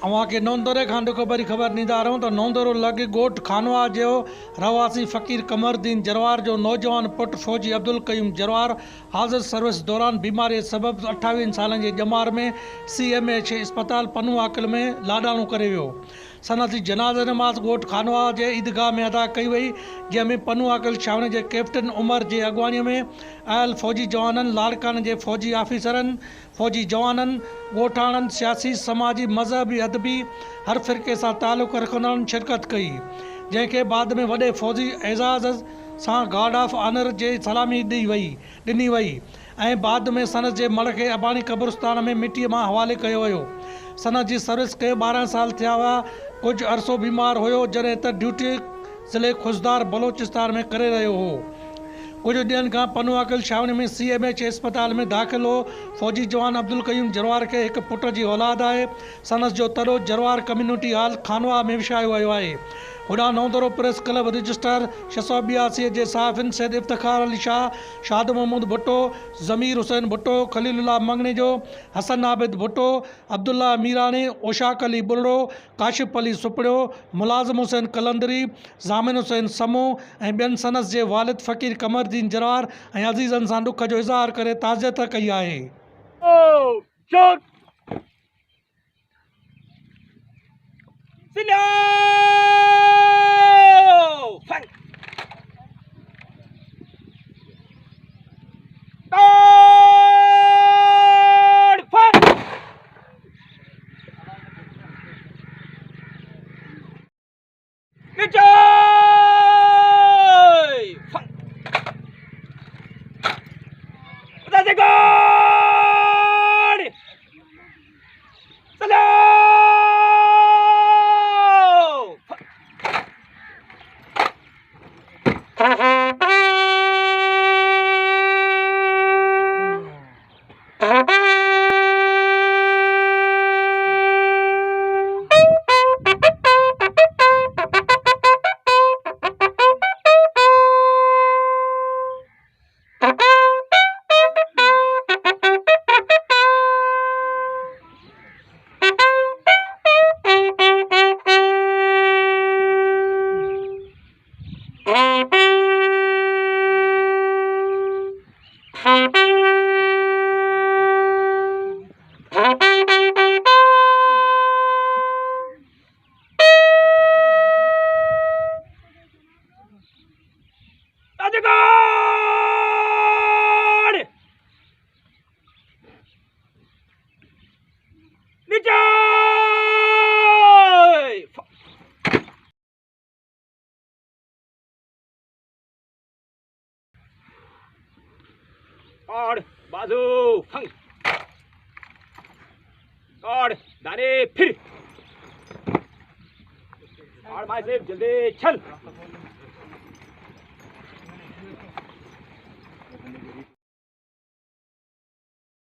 अवां के नौंदरे खां बड़ी खबर ॾींदा रहूं तो नौंदरो लॻ ॻोठ खानवा जो रहवासी फ़कीर कमरदीन जरवार जो नौजवान पुट फौजी अब्दुल कयूम जरवार हाज़िर सर्विस दौरान बीमारी सबब 28 सालनि जे ॼमार में CMH अस्पताल पनुआकल में लाॾाणो करे वियो। सनदी जनाज़ा नमाज़ ॻोठ खानवा जे ईदगाह में अदा कई वई, जंहिंमें पनुआकल छावणी जे कैप्टन उमर जे अॻवानीअ में आयल फौजी जवाननि, लाड़काने जे फौजी ऑफिसरनि, फौजी जवाननि, ॻोठाणनि, सियासी, समाजी, मज़हबी, अदबी हर फ़िरक़े सां ताल्लुक़ रखंदड़नि शिरकत कई, जंहिंखे बाद में वॾे फौजी एज़ाज़ सां गार्ड ऑफ ऑनर जे सलामी ॾिनी वई ऐं बाद में सनद जे मड़ खे अबाणी कब्रिस्तान में मिटीअ मां हवाले कयो वियो। सनद जी सर्विस के 12 साल थिया हुआ। कुछ अरसो बीमार हुयो जॾहिं त ड्यूटी ज़िले खुजदार बलोचिस्तान में करे रहियो हो। कुछ ॾींहंनि खां पनुआकल छावनी में CMH अस्पताल में दाख़िल हो। फौजी जवान अब्दुल कयूम जरवार के हिकु पुट जी औलाद आहे। सनस जो तरो जरवार कम्युनिटी हॉल खानवा में विछायो वियो आहे। होॾां नौंदरो प्रेस क्लब रजिस्टर 682 जे सहाफ़िन सैद इफ्तिखार अली शाह, शाद महमूद भुट्टो, ज़मीर हुसैन भुट्टो, खलीलुल्लाह मंगनेजो, हसन आबिद भुट्टो, अब्दुल्ला मीरानी, ओशाक अली बुलड़ो, काशिफ अली सुपड़ियो, मुलाज़िम हुसैन कलंदरी, ज़ामिन हुसैन समो ऐं ॿियनि सनस जे वालिद फ़कीर कमरदीन जरवार ऐं अज़ीज़नि सां ॾुख जो इज़हार करे ताज़ियत कई आहे। और बाजू फंग और दाने फिर और भाई साहब जल्दी चल।